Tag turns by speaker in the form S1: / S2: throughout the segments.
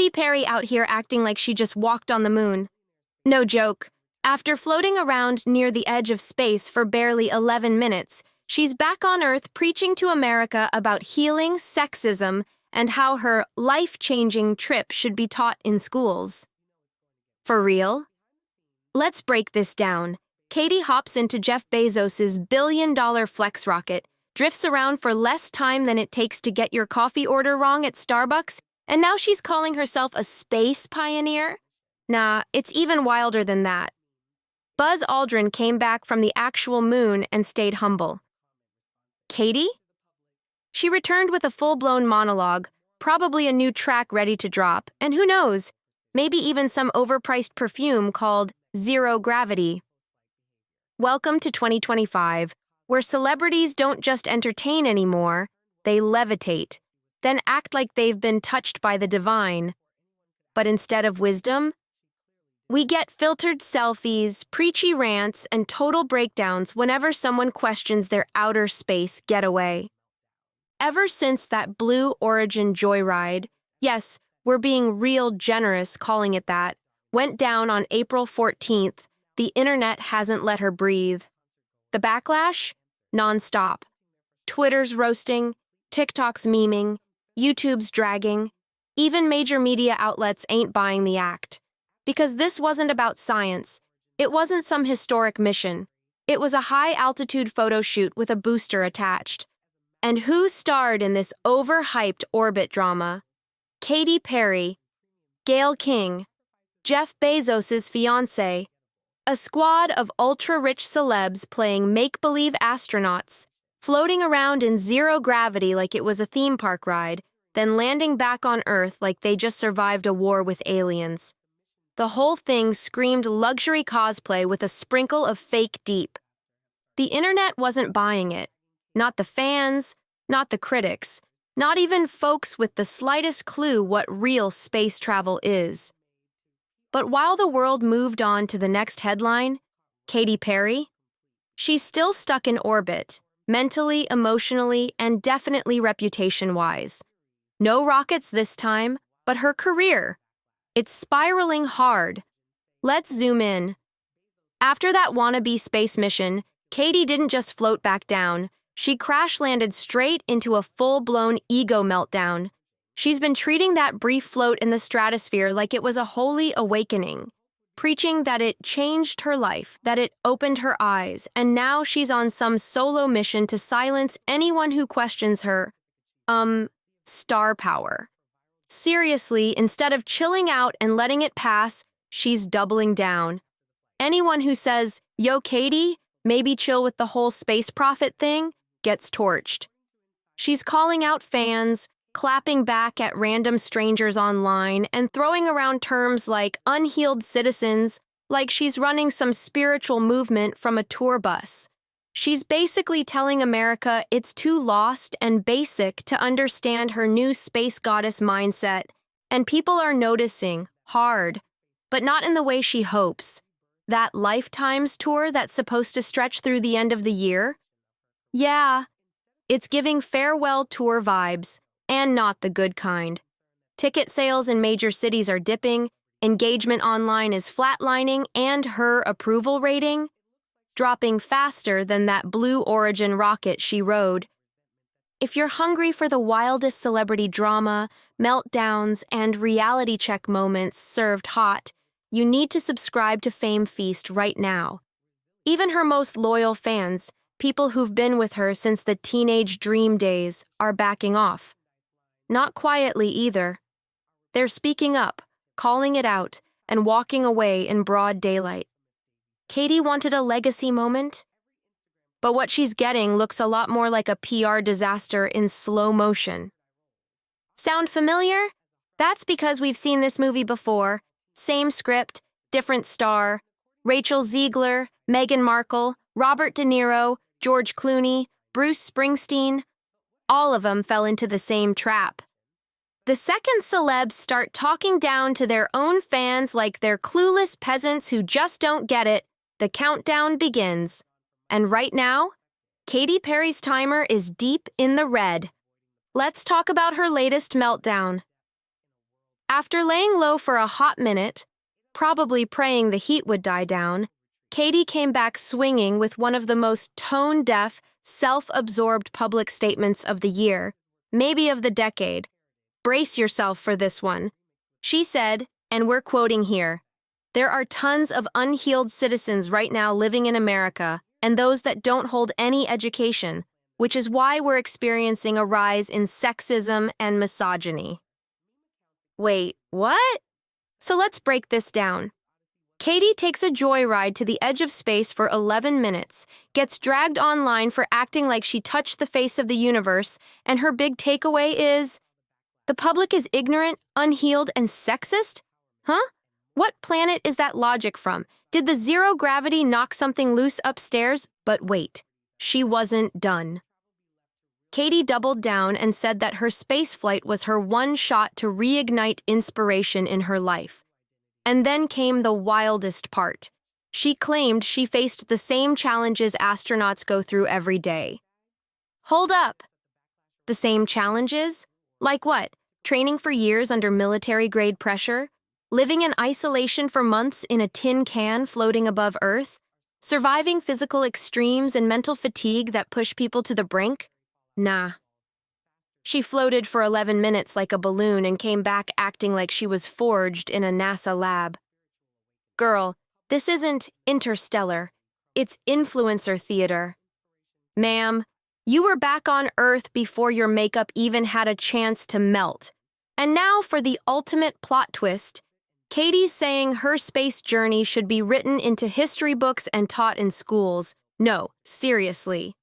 S1: Katy Perry out here acting like she just walked on the moon. No joke. After floating around near the edge of space for barely 11 minutes, she's back on Earth preaching to America about healing sexism and how her life-changing trip should be taught in schools. For real? Let's break this down. Katy hops into Jeff Bezos' billion-dollar flex rocket, drifts around for less time than it takes to get your coffee order wrong at Starbucks, and now she's calling herself a space pioneer? Nah, it's even wilder than that. Buzz Aldrin came back from the actual moon and stayed humble. Katy? She returned with a full-blown monologue, probably a new track ready to drop, and who knows, maybe even some overpriced perfume called Zero Gravity. Welcome to 2025, where celebrities don't just entertain anymore, they levitate, then act like they've been touched by the divine. But instead of wisdom, we get filtered selfies, preachy rants, and total breakdowns whenever someone questions their outer space getaway. Ever since that Blue Origin joyride, yes, we're being real generous calling it that, went down on April 14th, the internet hasn't let her breathe. The backlash? Non-stop. Twitter's roasting, TikTok's memeing, YouTube's dragging. Even major media outlets ain't buying the act. Because this wasn't about science. It wasn't some historic mission. It was a high-altitude photo shoot with a booster attached. And who starred in this overhyped orbit drama? Katy Perry, Gayle King, Jeff Bezos' fiancé, a squad of ultra-rich celebs playing make-believe astronauts, floating around in zero gravity like it was a theme park ride, then landing back on Earth like they just survived a war with aliens. The whole thing screamed luxury cosplay with a sprinkle of fake deep. The internet wasn't buying it. Not the fans, not the critics, not even folks with the slightest clue what real space travel is. But while the world moved on to the next headline, Katy Perry, she's still stuck in orbit, mentally, emotionally, and definitely reputation-wise. No rockets this time, but her career. It's spiraling hard. Let's zoom in. After that wannabe space mission, Katy didn't just float back down. She crash-landed straight into a full-blown ego meltdown. She's been treating that brief float in the stratosphere like it was a holy awakening, preaching that it changed her life, that it opened her eyes, and now she's on some solo mission to silence anyone who questions her, star power. Seriously, instead of chilling out and letting it pass, she's doubling down. Anyone who says, "Yo, Katy, maybe chill with the whole space prophet thing," gets torched. She's calling out fans, clapping back at random strangers online, and throwing around terms like unhealed citizens, like she's running some spiritual movement from a tour bus. She's basically telling America it's too lost and basic to understand her new space goddess mindset, and people are noticing, hard, but not in the way she hopes. That Lifetimes tour that's supposed to stretch through the end of the year? Yeah, it's giving farewell tour vibes, and not the good kind. Ticket sales in major cities are dipping, engagement online is flatlining, and her approval rating? Dropping faster than that Blue Origin rocket she rode. If you're hungry for the wildest celebrity drama, meltdowns, and reality check moments served hot, you need to subscribe to Fame Feast right now. Even her most loyal fans, people who've been with her since the teenage dream days, are backing off. Not quietly either. They're speaking up, calling it out, and walking away in broad daylight. Katy wanted a legacy moment, but what she's getting looks a lot more like a PR disaster in slow motion. Sound familiar? That's because we've seen this movie before. Same script, different star. Rachel Ziegler, Meghan Markle, Robert De Niro, George Clooney, Bruce Springsteen. All of them fell into the same trap. The second celebs start talking down to their own fans like they're clueless peasants who just don't get it, the countdown begins. And right now, Katy Perry's timer is deep in the red. Let's talk about her latest meltdown. After laying low for a hot minute, probably praying the heat would die down, Katy came back swinging with one of the most tone-deaf, self-absorbed public statements of the year, maybe of the decade. Brace yourself for this one. She said, and we're quoting here, "There are tons of unhealed citizens right now living in America, and those that don't hold any education, which is why we're experiencing a rise in sexism and misogyny." Wait, what? So let's break this down. Katy takes a joyride to the edge of space for 11 minutes, gets dragged online for acting like she touched the face of the universe, and her big takeaway is, the public is ignorant, unhealed, and sexist? Huh? What planet is that logic from? Did the zero gravity knock something loose upstairs? But wait, she wasn't done. Katy doubled down and said that her space flight was her one shot to reignite inspiration in her life. And then came the wildest part. She claimed she faced the same challenges astronauts go through every day. Hold up! The same challenges? Like what? Training for years under military-grade pressure? Living in isolation for months in a tin can floating above Earth? Surviving physical extremes and mental fatigue that push people to the brink? Nah. She floated for 11 minutes like a balloon and came back acting like she was forged in a NASA lab. Girl, this isn't interstellar. It's influencer theater. Ma'am, you were back on Earth before your makeup even had a chance to melt. And now for the ultimate plot twist. Katy's saying her space journey should be written into history books and taught in schools. No, seriously.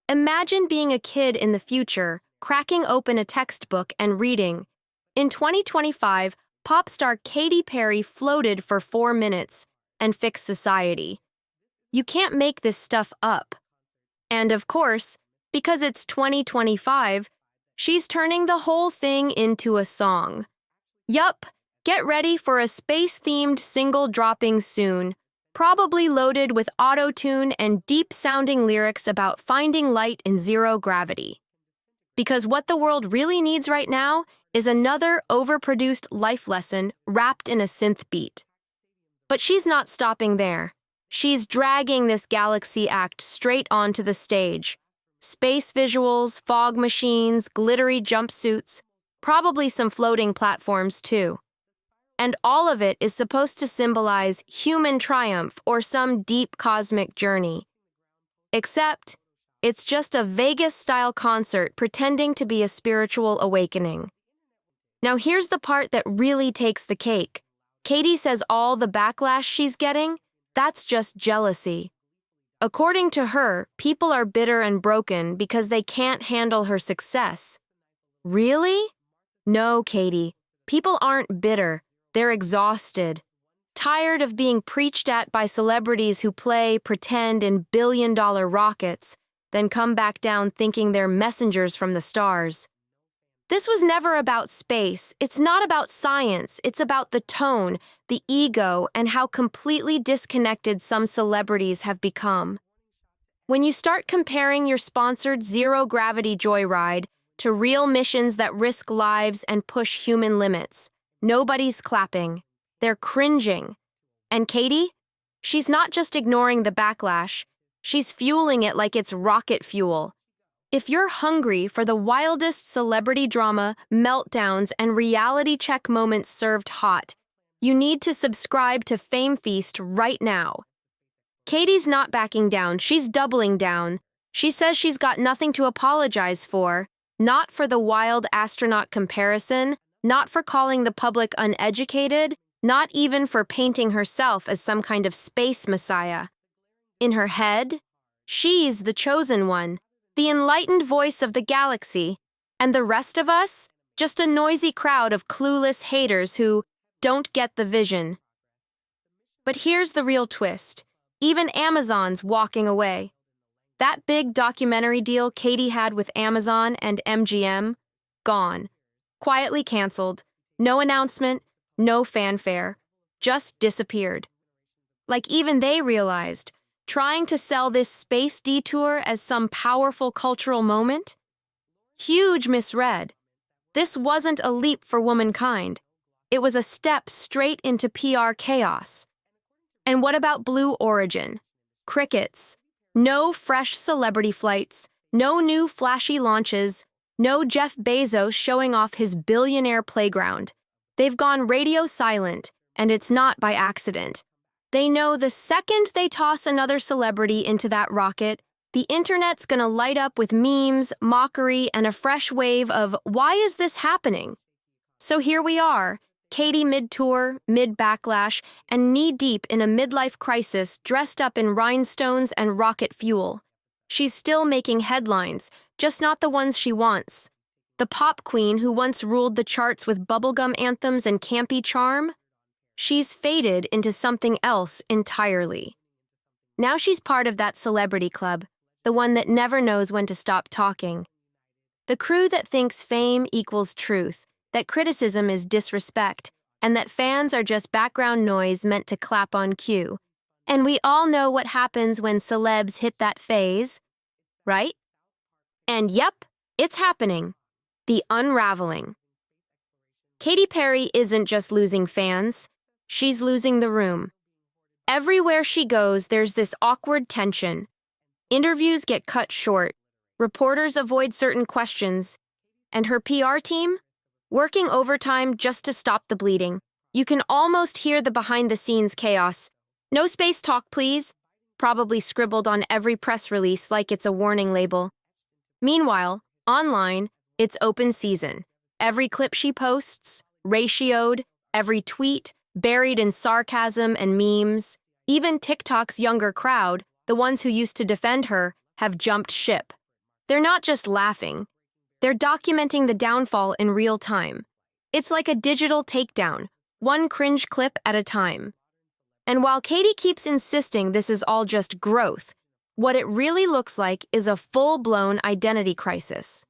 S1: Imagine being a kid in the future, cracking open a textbook and reading, "In 2025, pop star Katy Perry floated for 4 minutes and fixed society." You can't make this stuff up. And of course, because it's 2025, she's turning the whole thing into a song. Yup, get ready for a space-themed single dropping soon, probably loaded with auto-tune and deep-sounding lyrics about finding light in zero gravity. Because what the world really needs right now is another overproduced life lesson wrapped in a synth beat. But she's not stopping there. She's dragging this galaxy act straight onto the stage. Space visuals, fog machines, glittery jumpsuits, probably some floating platforms too. And all of it is supposed to symbolize human triumph or some deep cosmic journey. Except, it's just a Vegas-style concert pretending to be a spiritual awakening. Now here's the part that really takes the cake. Katy says all the backlash she's getting, that's just jealousy. According to her, people are bitter and broken because they can't handle her success. Really? No, Katy. People aren't bitter. They're exhausted. Tired of being preached at by celebrities who play pretend in billion-dollar rockets, then come back down thinking they're messengers from the stars. This was never about space. It's not about science. It's about the tone, the ego, and how completely disconnected some celebrities have become. When you start comparing your sponsored zero-gravity joyride to real missions that risk lives and push human limits, nobody's clapping. They're cringing. And Katy? She's not just ignoring the backlash. She's fueling it like it's rocket fuel. If you're hungry for the wildest celebrity drama, meltdowns, and reality check moments served hot, you need to subscribe to Fame Feast right now. Katy's not backing down, she's doubling down. She says she's got nothing to apologize for, not for the wild astronaut comparison, not for calling the public uneducated, not even for painting herself as some kind of space messiah. In her head, she's the chosen one, the enlightened voice of the galaxy, and the rest of us, just a noisy crowd of clueless haters who don't get the vision. But here's the real twist. Even Amazon's walking away. That big documentary deal Katy had with Amazon and MGM, gone. Quietly canceled. No announcement, no fanfare. Just disappeared. Like even they realized, trying to sell this space detour as some powerful cultural moment? Huge misread. This wasn't a leap for womankind. It was a step straight into PR chaos. And what about Blue Origin? Crickets. No fresh celebrity flights, no new flashy launches, no Jeff Bezos showing off his billionaire playground. They've gone radio silent, and it's not by accident. They know the second they toss another celebrity into that rocket, the internet's gonna light up with memes, mockery, and a fresh wave of, why is this happening? So here we are, Katy mid-tour, mid-backlash, and knee-deep in a midlife crisis dressed up in rhinestones and rocket fuel. She's still making headlines, just not the ones she wants. The pop queen who once ruled the charts with bubblegum anthems and campy charm? She's faded into something else entirely. Now she's part of that celebrity club, the one that never knows when to stop talking. The crew that thinks fame equals truth, that criticism is disrespect, and that fans are just background noise meant to clap on cue. And we all know what happens when celebs hit that phase, right? And yep, it's happening. The unraveling. Katy Perry isn't just losing fans, she's losing the room. Everywhere she goes, there's this awkward tension. Interviews get cut short, reporters avoid certain questions, and her PR team? Working overtime just to stop the bleeding. You can almost hear the behind-the-scenes chaos. No space talk, please. Probably scribbled on every press release like it's a warning label. Meanwhile, online, it's open season. Every clip she posts, ratioed, every tweet, buried in sarcasm and memes. Even TikTok's younger crowd, the ones who used to defend her, have jumped ship. They're not just laughing. They're documenting the downfall in real time. It's like a digital takedown, one cringe clip at a time. And while Katy keeps insisting this is all just growth, what it really looks like is a full-blown identity crisis.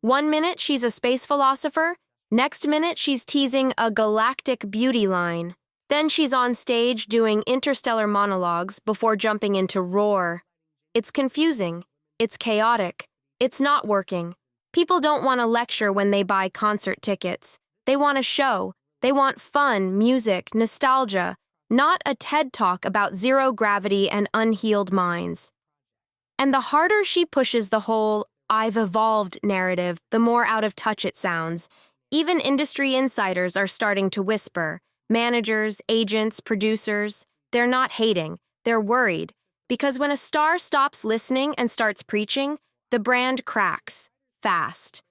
S1: One minute she's a space philosopher, next minute she's teasing a galactic beauty line. Then she's on stage doing interstellar monologues before jumping into Roar. It's confusing. It's chaotic. It's not working. People don't want a lecture when they buy concert tickets. They want a show. They want fun, music, nostalgia, not a TED Talk about zero gravity and unhealed minds. And the harder she pushes the whole "I've evolved" narrative, the more out of touch it sounds. Even industry insiders are starting to whisper. Managers, agents, producers, they're not hating, they're worried. Because when a star stops listening and starts preaching, the brand cracks. Fast.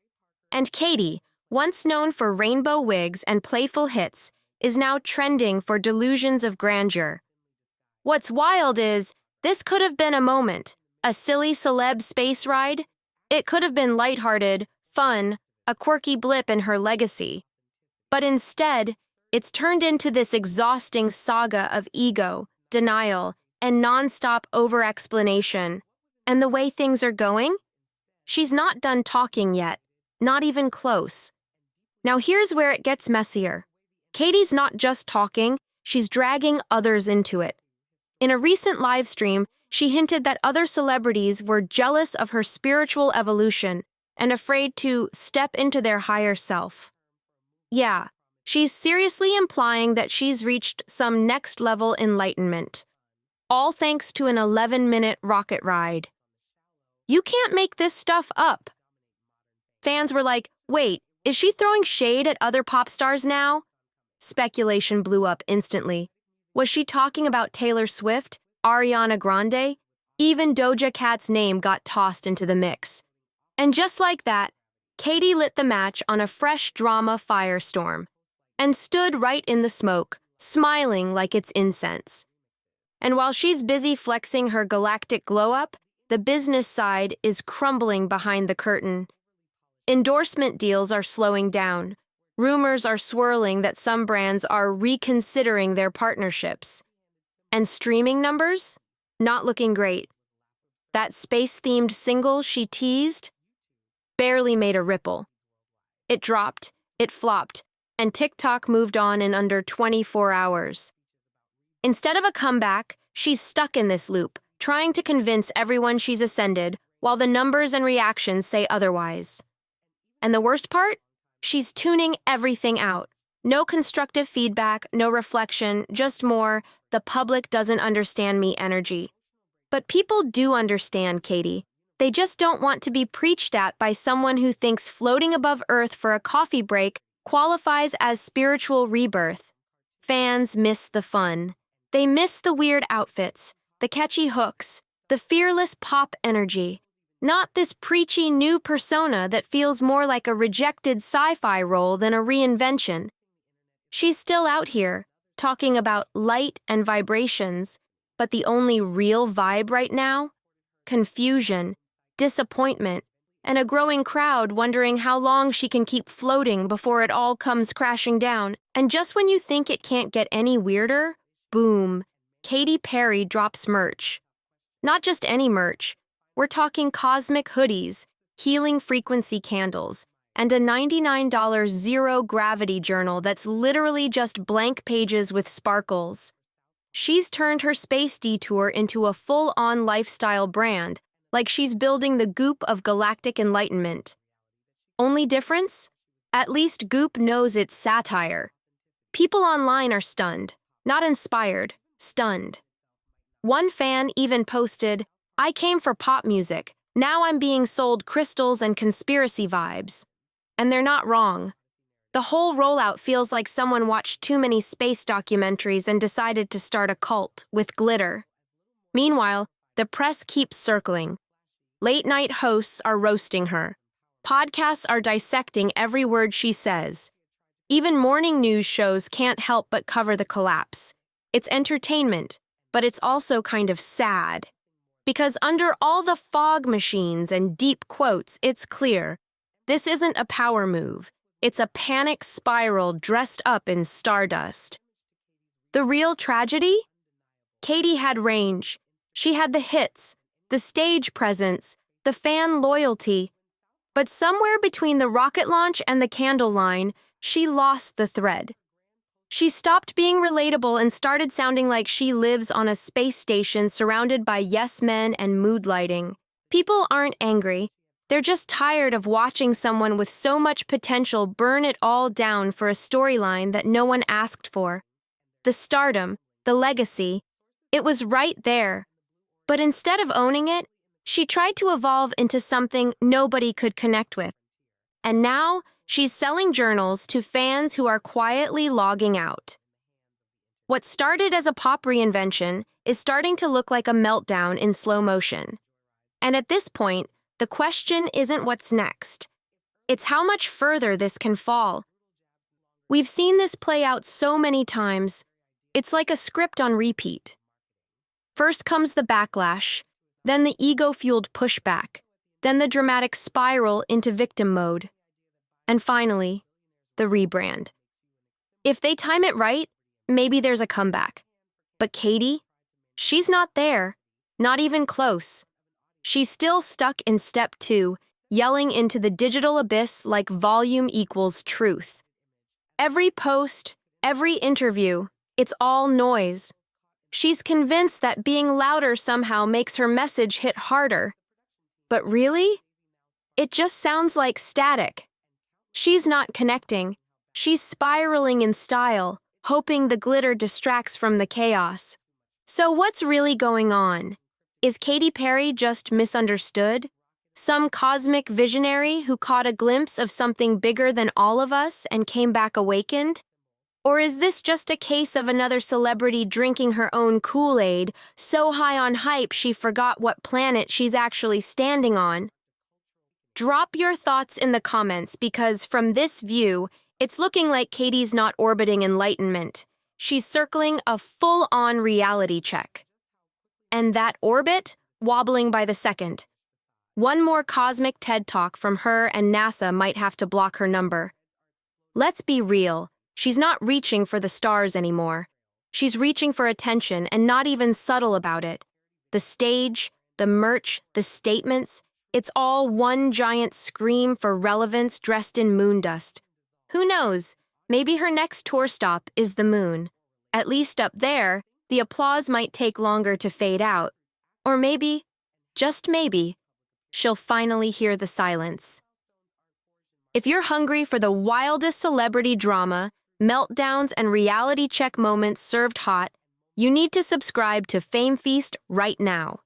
S1: And Katy, once known for rainbow wigs and playful hits, is now trending for delusions of grandeur. What's wild is, this could have been a moment, a silly celeb space ride. It could have been lighthearted, fun, a quirky blip in her legacy. But instead, it's turned into this exhausting saga of ego, denial, and non-stop over-explanation. And the way things are going? She's not done talking yet, not even close. Now here's where it gets messier. Katy's not just talking, she's dragging others into it. In a recent live stream, she hinted that other celebrities were jealous of her spiritual evolution and afraid to step into their higher self. Yeah, she's seriously implying that she's reached some next-level enlightenment, all thanks to an 11-minute rocket ride. You can't make this stuff up. Fans were like, wait, is she throwing shade at other pop stars now? Speculation blew up instantly. Was she talking about Taylor Swift, Ariana Grande? Even Doja Cat's name got tossed into the mix. And just like that, Katy lit the match on a fresh drama firestorm and stood right in the smoke, smiling like it's incense. And while she's busy flexing her galactic glow-up, the business side is crumbling behind the curtain. Endorsement deals are slowing down. Rumors are swirling that some brands are reconsidering their partnerships. And streaming numbers? Not looking great. That space-themed single she teased barely made a ripple. It dropped, it flopped, and TikTok moved on in under 24 hours. Instead of a comeback, she's stuck in this loop, trying to convince everyone she's ascended, while the numbers and reactions say otherwise. And the worst part? She's tuning everything out. No constructive feedback, no reflection, just more, the public doesn't understand me energy. But people do understand, Katy. They just don't want to be preached at by someone who thinks floating above Earth for a coffee break qualifies as spiritual rebirth. Fans miss the fun. They miss the weird outfits, the catchy hooks, the fearless pop energy. Not this preachy new persona that feels more like a rejected sci-fi role than a reinvention. She's still out here, talking about light and vibrations, but the only real vibe right now? Confusion, disappointment, and a growing crowd wondering how long she can keep floating before it all comes crashing down. And just when you think it can't get any weirder, boom, Katy Perry drops merch. Not just any merch. We're talking cosmic hoodies, healing frequency candles, and a $99 zero-gravity journal that's literally just blank pages with sparkles. She's turned her space detour into a full-on lifestyle brand, like she's building the Goop of galactic enlightenment. Only difference? At least Goop knows it's satire. People online are stunned, not inspired, stunned. One fan even posted, "I came for pop music, now I'm being sold crystals and conspiracy vibes." And they're not wrong. The whole rollout feels like someone watched too many space documentaries and decided to start a cult with glitter. Meanwhile, the press keeps circling. Late-night hosts are roasting her. Podcasts are dissecting every word she says. Even morning news shows can't help but cover the collapse. It's entertainment, but it's also kind of sad. Because under all the fog machines and deep quotes, it's clear. This isn't a power move. It's a panic spiral dressed up in stardust. The real tragedy? Katy had range. She had the hits, the stage presence, the fan loyalty. But somewhere between the rocket launch and the candle line, she lost the thread. She stopped being relatable and started sounding like she lives on a space station surrounded by yes men and mood lighting. People aren't angry. They're just tired of watching someone with so much potential burn it all down for a storyline that no one asked for. The stardom, the legacy, it was right there. But instead of owning it, she tried to evolve into something nobody could connect with. And now, she's selling journals to fans who are quietly logging out. What started as a pop reinvention is starting to look like a meltdown in slow motion. And at this point, the question isn't what's next. It's how much further this can fall. We've seen this play out so many times. It's like a script on repeat. First comes the backlash, then the ego-fueled pushback, then the dramatic spiral into victim mode. And finally, the rebrand. If they time it right, maybe there's a comeback. But Katy? She's not there, not even close. She's still stuck in step 2, yelling into the digital abyss like volume equals truth. Every post, every interview, it's all noise. She's convinced that being louder somehow makes her message hit harder. But really? It just sounds like static. She's not connecting. She's spiraling in style, hoping the glitter distracts from the chaos. So what's really going on? Is Katy Perry just misunderstood? Some cosmic visionary who caught a glimpse of something bigger than all of us and came back awakened? Or is this just a case of another celebrity drinking her own Kool-Aid, so high on hype she forgot what planet she's actually standing on? Drop your thoughts in the comments because from this view, it's looking like Katy's not orbiting enlightenment. She's circling a full-on reality check. And that orbit, wobbling by the second. One more cosmic TED Talk from her and NASA might have to block her number. Let's be real. She's not reaching for the stars anymore. She's reaching for attention and not even subtle about it. The stage, the merch, the statements, it's all one giant scream for relevance dressed in moon dust. Who knows? Maybe her next tour stop is the moon. At least up there, the applause might take longer to fade out. Or maybe, just maybe, she'll finally hear the silence. If you're hungry for the wildest celebrity drama, meltdowns, and reality check moments served hot, you need to subscribe to Fame Feast right now.